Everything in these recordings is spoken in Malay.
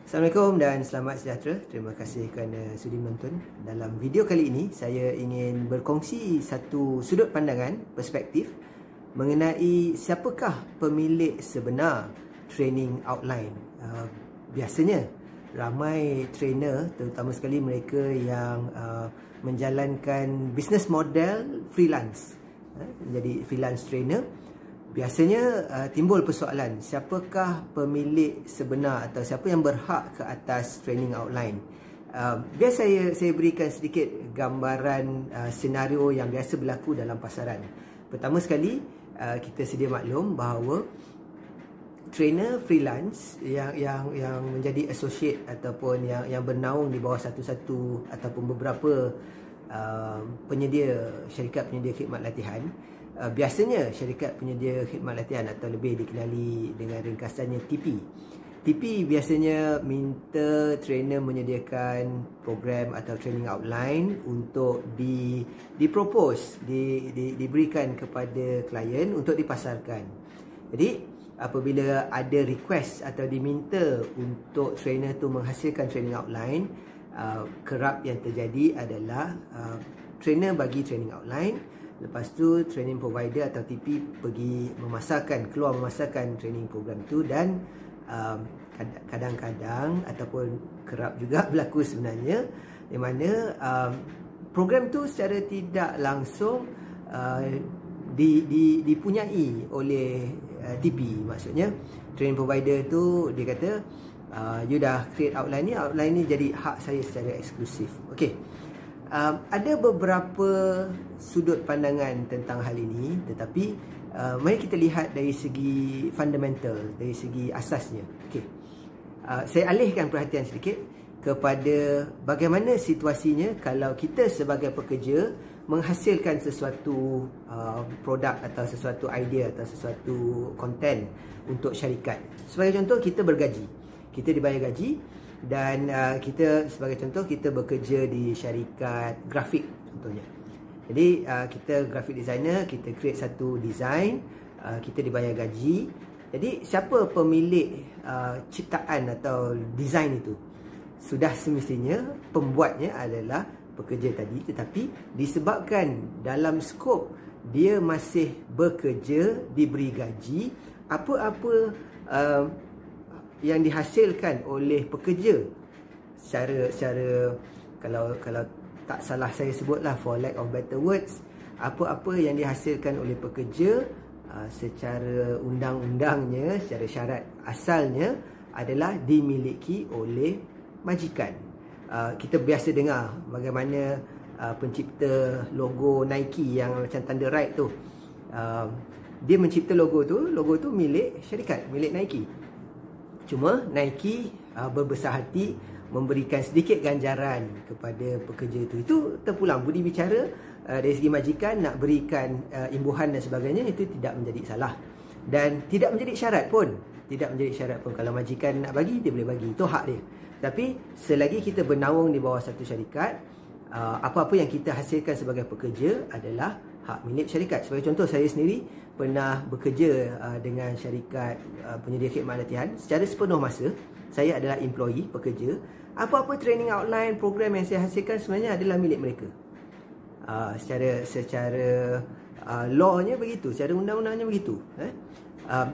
Assalamualaikum dan selamat sejahtera. Terima kasih kerana sudi menonton. Dalam video kali ini, saya ingin berkongsi satu sudut pandangan, perspektif mengenai siapakah pemilik sebenar training outline. Biasanya, ramai trainer, terutama sekali mereka yang menjalankan business model freelance, menjadi freelance trainer. Biasanya timbul persoalan, siapakah pemilik sebenar atau siapa yang berhak ke atas training outline. Biar saya berikan sedikit gambaran senario yang biasa berlaku dalam pasaran. Pertama sekali, kita sedia maklum bahawa trainer freelance yang menjadi associate ataupun yang bernaung di bawah satu-satu ataupun beberapa syarikat penyedia khidmat latihan. Biasanya syarikat penyedia khidmat latihan atau lebih dikenali dengan ringkasannya TP. TP biasanya minta trainer menyediakan program atau training outline untuk dipropose, diberikan kepada klien untuk dipasarkan. Jadi apabila ada request atau diminta untuk trainer tu menghasilkan training outline, kerap yang terjadi adalah trainer bagi training outline. Lepas tu training provider atau TP pergi keluar memasarkan training program tu, dan kadang-kadang ataupun kerap juga berlaku sebenarnya di mana program tu secara tidak langsung dipunyai oleh TP. Maksudnya training provider tu dia kata you dah create outline ni jadi hak saya secara eksklusif. Okey. Ada beberapa sudut pandangan tentang hal ini, tetapi mari kita lihat dari segi fundamental, dari segi asasnya. Okay. Saya alihkan perhatian sedikit kepada bagaimana situasinya kalau kita sebagai pekerja menghasilkan sesuatu produk atau sesuatu idea atau sesuatu konten untuk syarikat. Sebagai contoh, kita bergaji, kita dibayar gaji. Dan kita sebagai contoh, kita bekerja di syarikat grafik contohnya. Jadi kita graphic designer, kita create satu design, kita dibayar gaji. Jadi siapa pemilik ciptaan atau design itu? Sudah semestinya pembuatnya adalah pekerja tadi, tetapi disebabkan dalam skop dia masih bekerja, diberi gaji, apa-apa yang dihasilkan oleh pekerja secara kalau tak salah saya sebutlah, for lack of better words, apa-apa yang dihasilkan oleh pekerja secara undang-undangnya, secara syarat asalnya adalah dimiliki oleh majikan. Kita biasa dengar bagaimana pencipta logo Nike yang macam tanda right tu, dia mencipta logo tu milik syarikat, milik Nike. Cuma Nike berbesar hati memberikan sedikit ganjaran kepada pekerja itu. Itu terpulang budi bicara dari segi majikan nak berikan imbuhan dan sebagainya, itu tidak menjadi salah dan tidak menjadi syarat pun. Kalau majikan nak bagi, dia boleh bagi, itu hak dia. Tapi selagi kita bernaung di bawah satu syarikat, apa-apa yang kita hasilkan sebagai pekerja adalah hak milik syarikat. Sebagai contoh, saya sendiri pernah bekerja dengan syarikat penyedia khidmat latihan secara sepenuh masa. Saya adalah employee, pekerja. Apa-apa training outline, program yang saya hasilkan sebenarnya adalah milik mereka. Secara law-nya begitu, secara undang-undangnya begitu.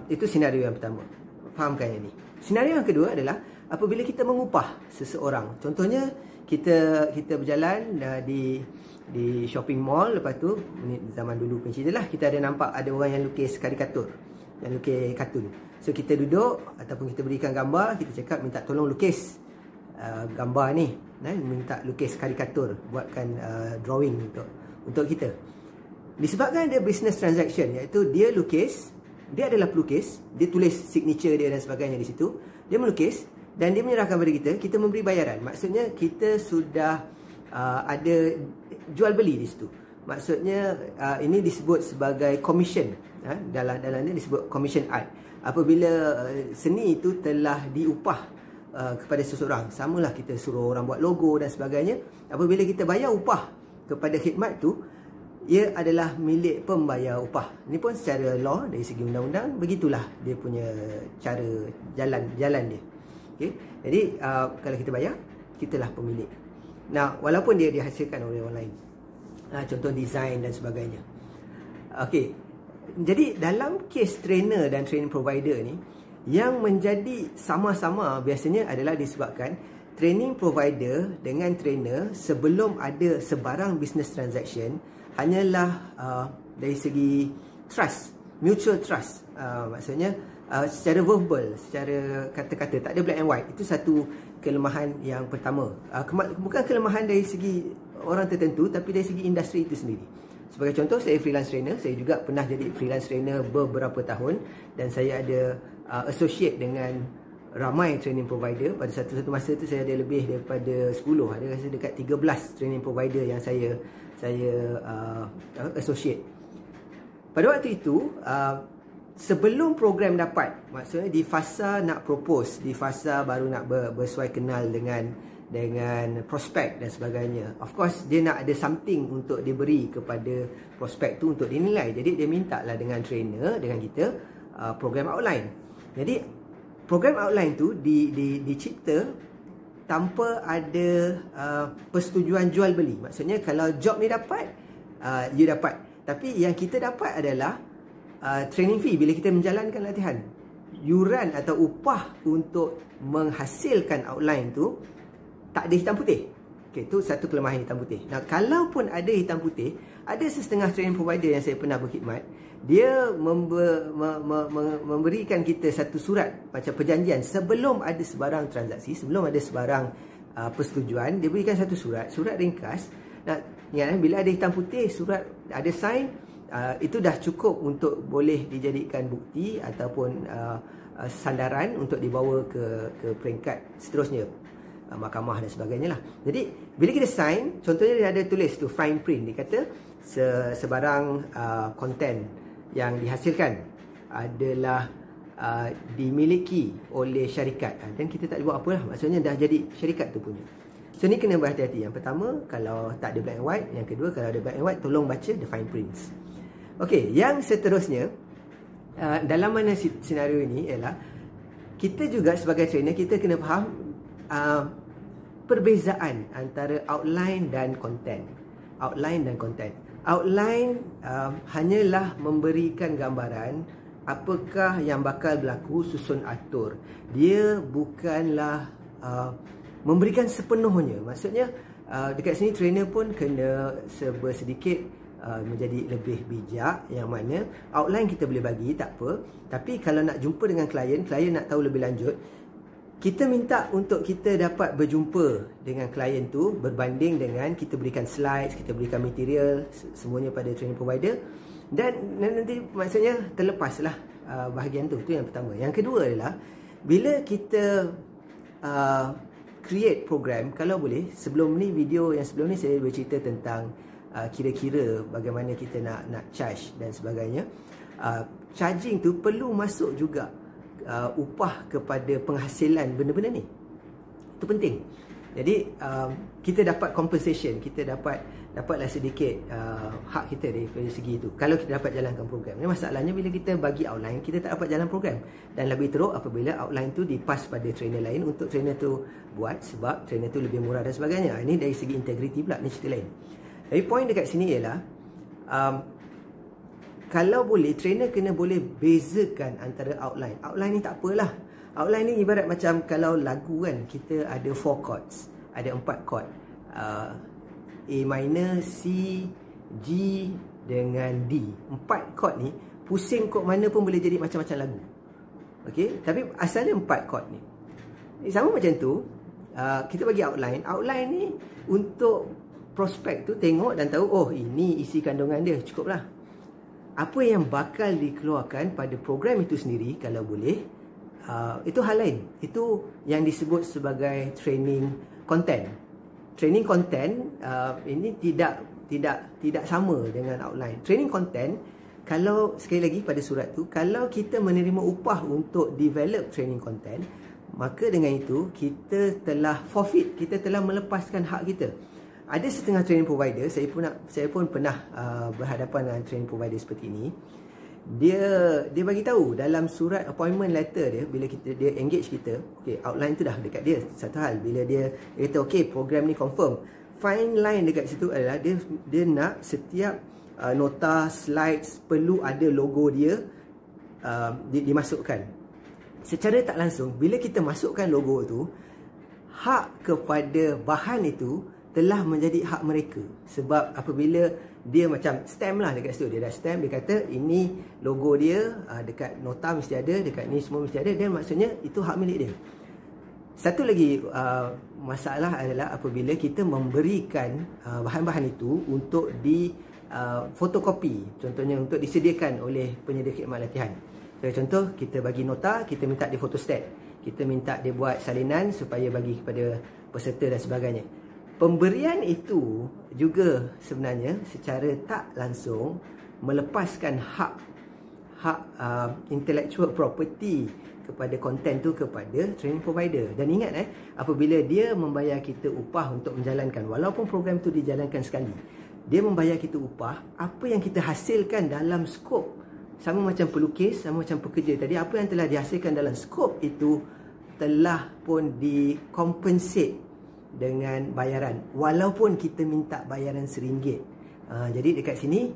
Itu senario yang pertama. Fahamkan yang ini. Senario yang kedua adalah apabila kita mengupah seseorang. Contohnya kita berjalan di shopping mall, lepas tu zaman dulu punya cerita lah, kita ada nampak ada orang yang lukis karikatur, yang lukis kartun. So kita duduk ataupun kita berikan gambar, kita cakap minta tolong lukis gambar ni, minta lukis karikatur, buatkan drawing untuk kita. Disebabkan ada business transaction, iaitu dia lukis, dia adalah pelukis, dia tulis signature dia dan sebagainya di situ, dia melukis dan dia menyerahkan kepada kita memberi bayaran. Maksudnya kita sudah ada jual beli di situ. Maksudnya ini disebut sebagai commission. Dalam ni disebut commission art. Apabila seni itu telah diupah kepada seseorang, samalah kita suruh orang buat logo dan sebagainya. Apabila kita bayar upah kepada khidmat tu, ia adalah milik pembayar upah. Ini pun secara law, dari segi undang-undang, begitulah dia punya cara jalan dia. Okay? Jadi kalau kita bayar, kitalah pemilik. Nah, walaupun dia dihasilkan oleh orang lain, contoh design dan sebagainya. Okey, jadi dalam kes trainer dan training provider ni, yang menjadi sama-sama biasanya adalah disebabkan training provider dengan trainer sebelum ada sebarang business transaction hanyalah dari segi trust, mutual trust. Maksudnya secara verbal, secara kata-kata, tak ada black and white. Itu satu kelemahan yang pertama. Bukan kelemahan dari segi orang tertentu, tapi dari segi industri itu sendiri. Sebagai contoh, saya freelance trainer. Saya juga pernah jadi freelance trainer beberapa tahun, dan saya ada associate dengan ramai training provider. Pada satu masa tu saya ada lebih daripada 10, ada rasa dekat 13 training provider yang saya associate. Pada waktu itu, sebelum program dapat, maksudnya di fasa nak propose, di fasa baru nak bersuai kenal dengan prospek dan sebagainya. Of course, dia nak ada something untuk diberi kepada prospek tu untuk dinilai. Jadi dia minta lah dengan trainer, dengan kita, program outline. Jadi program outline tu dicipta tanpa ada persetujuan jual beli. Maksudnya kalau job ni dapat, you dapat. Tapi yang kita dapat adalah training fee bila kita menjalankan latihan. Yuran atau upah untuk menghasilkan outline tu tak ada hitam putih. Okey, tu satu kelemahan hitam putih. Nah, kalaupun ada hitam putih, ada setengah training provider yang saya pernah berkhidmat, dia memberikan kita satu surat macam perjanjian sebelum ada sebarang transaksi, sebelum ada sebarang persetujuan, dia berikan satu surat ringkas. Nah, ingat, bila ada hitam putih, surat ada sign, itu dah cukup untuk boleh dijadikan bukti ataupun sandaran untuk dibawa ke peringkat seterusnya, mahkamah dan sebagainya lah. Jadi bila kita sign, contohnya dia ada tulis tu fine print, dia kata sebarang konten yang dihasilkan adalah dimiliki oleh syarikat, dan kita tak buat apa lah, maksudnya dah jadi syarikat tu punya. So ni kena berhati-hati. Yang pertama, kalau tak ada black and white. Yang kedua, kalau ada black and white, tolong baca the fine prints. Okey, yang seterusnya, dalam mana senario ini ialah kita juga sebagai trainer, kita kena faham perbezaan antara outline dan content. Outline dan content. Outline hanyalah memberikan gambaran apakah yang bakal berlaku, susun atur. Dia bukanlah memberikan sepenuhnya. Maksudnya dekat sini trainer pun kena sedikit menjadi lebih bijak, yang mana outline kita boleh bagi, tak apa. Tapi kalau nak jumpa dengan klien nak tahu lebih lanjut, kita minta untuk kita dapat berjumpa dengan klien tu berbanding dengan kita berikan slides, kita berikan material, semuanya pada training provider, dan nanti maksudnya terlepaslah bahagian tu. Itu yang pertama. Yang kedua adalah bila kita create program, kalau boleh, sebelum ni, video yang sebelum ni saya bercerita tentang kira-kira bagaimana kita nak charge dan sebagainya. Charging tu perlu masuk juga upah kepada penghasilan benda-benda ni. Itu penting. Jadi kita dapat compensation, kita dapatlah sedikit hak kita dari segi itu kalau kita dapat jalankan program. Ini masalahnya bila kita bagi outline, kita tak dapat jalan program. Dan lebih teruk apabila outline tu dipas pada trainer lain untuk trainer tu buat, sebab trainer tu lebih murah dan sebagainya. Ini dari segi integriti pula, ni cerita lain. Tapi poin dekat sini ialah kalau boleh, trainer kena boleh bezakan antara outline. Outline ni tak apalah. Outline ni ibarat macam kalau lagu kan, kita ada 4 chords, ada 4 chord, A minor, C, G dengan D. 4 chord ni, pusing chord mana pun boleh jadi macam-macam lagu. Okey, tapi asalnya 4 chord ni. Sama macam tu, kita bagi outline. Outline ni untuk prospek tu tengok dan tahu, oh ini isi kandungan dia, cukuplah. Apa yang bakal dikeluarkan pada program itu sendiri, kalau boleh, itu hal lain. Itu yang disebut sebagai training content. Training content ini tidak sama dengan outline. Training content, kalau sekali lagi pada surat tu, kalau kita menerima upah untuk develop training content, maka dengan itu kita telah forfeit, kita telah melepaskan hak kita. Ada setengah training provider, saya pun pernah berhadapan dengan training provider seperti ini, dia bagi tahu dalam surat appointment letter dia, bila dia engage kita, okey, outline tu dah dekat dia. Satu hal, bila dia kata okey, program ni confirm, fine line dekat situ adalah dia nak setiap nota, slides perlu ada logo dia dimasukkan. Secara tak langsung, bila kita masukkan logo tu, hak kepada bahan itu telah menjadi hak mereka. Sebab apabila dia macam stamp lah dekat situ, dia dah stamp, dia kata ini logo dia, dekat nota mesti ada, dekat ni semua mesti ada, dan maksudnya itu hak milik dia. Satu lagi masalah adalah apabila kita memberikan bahan-bahan itu untuk di fotokopi, contohnya untuk disediakan oleh penyedia khidmat latihan. Contoh, kita bagi nota, kita minta dia photostat, kita minta dia buat salinan supaya bagi kepada peserta dan sebagainya. Pemberian itu juga sebenarnya secara tak langsung melepaskan hak intellectual property kepada konten tu kepada training provider. Dan ingat apabila dia membayar kita upah untuk menjalankan, walaupun program tu dijalankan sekali, dia membayar kita upah, apa yang kita hasilkan dalam skop, sama macam pelukis, sama macam pekerja tadi, apa yang telah dihasilkan dalam skop itu telah pun dikompensate dengan bayaran, walaupun kita minta bayaran RM1. Jadi dekat sini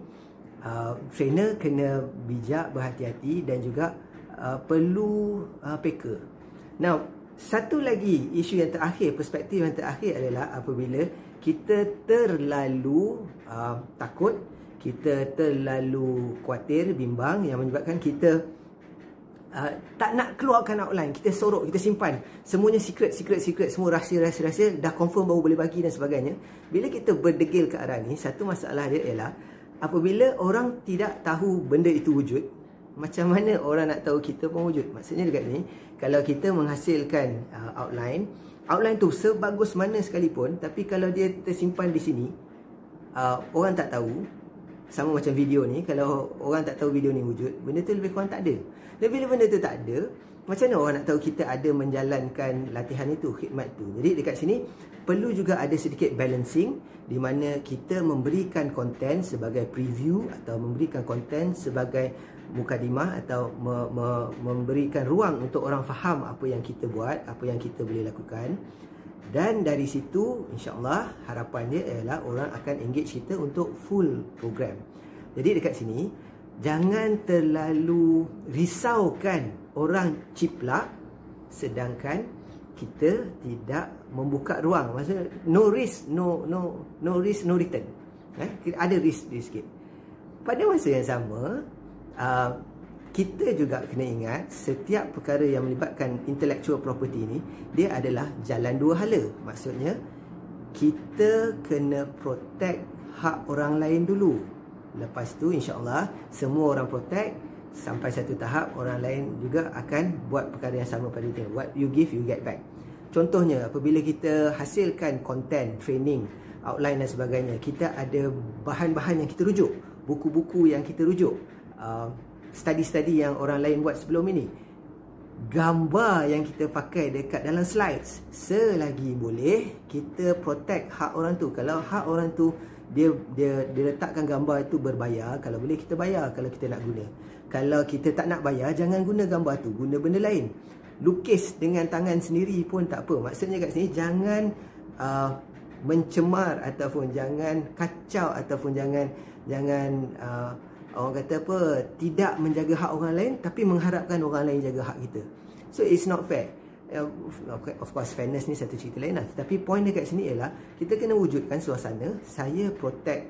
trainer kena bijak, berhati-hati, dan juga perlu peka. Now, satu lagi isu yang terakhir, perspektif yang terakhir adalah apabila kita terlalu takut, kita terlalu khawatir, bimbang, yang menyebabkan kita tak nak keluarkan outline, kita sorok, kita simpan semuanya secret, semua rahsia, dah confirm baru boleh bagi dan sebagainya. Bila kita berdegil ke arah ni, satu masalah dia ialah apabila orang tidak tahu benda itu wujud, macam mana orang nak tahu kita pun wujud? Maksudnya dekat ni, kalau kita menghasilkan outline tu sebagus mana sekalipun, tapi kalau dia tersimpan di sini, orang tak tahu. Sama macam video ni, kalau orang tak tahu video ni wujud, benda tu lebih kurang tak ada. Dan bila benda tu tak ada, macam mana orang nak tahu kita ada menjalankan latihan itu, khidmat tu? Jadi dekat sini perlu juga ada sedikit balancing, di mana kita memberikan konten sebagai preview atau memberikan konten sebagai mukadimah, atau memberikan ruang untuk orang faham apa yang kita buat, apa yang kita boleh lakukan. Dan dari situ, insyaAllah, harapan dia ialah orang akan engage kita untuk full program. Jadi dekat sini, jangan terlalu risaukan orang ciplak, sedangkan kita tidak membuka ruang. Maksudnya, no risk, no risk, no return. Ada risk sikit. Pada masa yang sama, kita juga kena ingat setiap perkara yang melibatkan intellectual property ni, dia adalah jalan dua hala. Maksudnya kita kena protect hak orang lain dulu. Lepas tu insya-Allah semua orang protect, sampai satu tahap orang lain juga akan buat perkara yang sama pada kita. What you give, you get back. Contohnya apabila kita hasilkan konten, training, outline dan sebagainya, kita ada bahan-bahan yang kita rujuk, buku-buku yang kita rujuk, study-study yang orang lain buat sebelum ini, gambar yang kita pakai dekat dalam slides, selagi boleh kita protect hak orang tu. Kalau hak orang tu dia letakkan gambar itu berbayar, kalau boleh kita bayar kalau kita nak guna. Kalau kita tak nak bayar, jangan guna gambar tu, guna benda lain. Lukis dengan tangan sendiri pun tak apa. Maksudnya kat sini jangan mencemar, ataupun jangan kacau, ataupun jangan orang kata apa, tidak menjaga hak orang lain tapi mengharapkan orang lain jaga hak kita. So it's not fair. Of course fairness ni satu cerita lain lah. Tapi point dekat sini ialah kita kena wujudkan suasana saya protect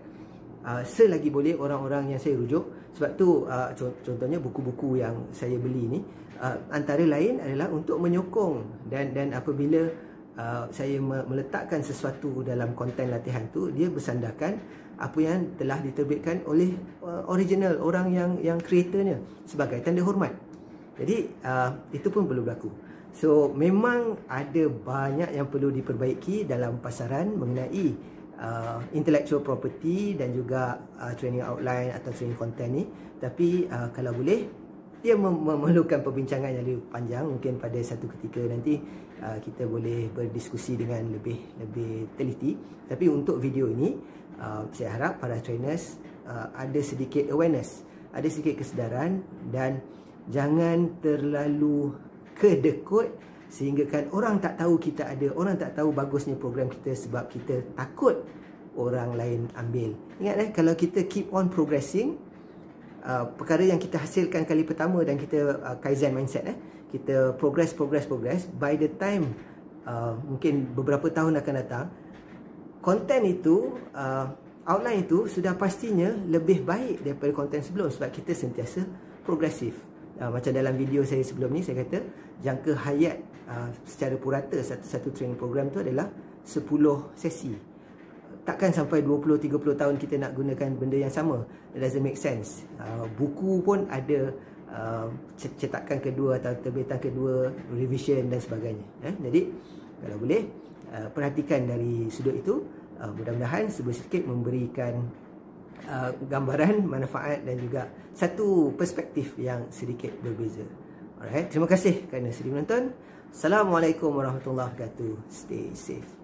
selagi boleh orang-orang yang saya rujuk. Sebab tu contohnya buku-buku yang saya beli ni antara lain adalah untuk menyokong, dan apabila saya meletakkan sesuatu dalam konten latihan tu, dia bersandarkan apa yang telah diterbitkan oleh original, orang yang kreatornya, sebagai tanda hormat. Jadi itu pun perlu berlaku. So memang ada banyak yang perlu diperbaiki dalam pasaran mengenai intellectual property dan juga training outline atau training content ni. Tapi kalau boleh, dia memerlukan perbincangan yang lebih panjang. Mungkin pada satu ketika nanti kita boleh berdiskusi dengan lebih teliti. Tapi untuk video ini, saya harap para trainers ada sedikit awareness ada sikit kesedaran dan jangan terlalu kedekut sehingga kan orang tak tahu kita ada, orang tak tahu bagusnya program kita sebab kita takut orang lain ambil. Ingat kalau kita keep on progressing, perkara yang kita hasilkan kali pertama dan kita Kaizen mindset, kita progress, by the time mungkin beberapa tahun akan datang, konten itu, outline itu sudah pastinya lebih baik daripada konten sebelum sebab kita sentiasa progresif. Macam dalam video saya sebelum ni, saya kata jangka hayat secara purata satu training program tu adalah 10 sesi. Takkan sampai 20-30 tahun kita nak gunakan benda yang sama. It doesn't make sense. Buku pun ada cetakan kedua atau terbitan kedua, revision dan sebagainya. Jadi kalau boleh perhatikan dari sudut itu, mudah-mudahan sedikit memberikan gambaran, manfaat dan juga satu perspektif yang sedikit berbeza. Alright, terima kasih kerana sudi menonton. Assalamualaikum warahmatullahi wabarakatuh. Stay safe.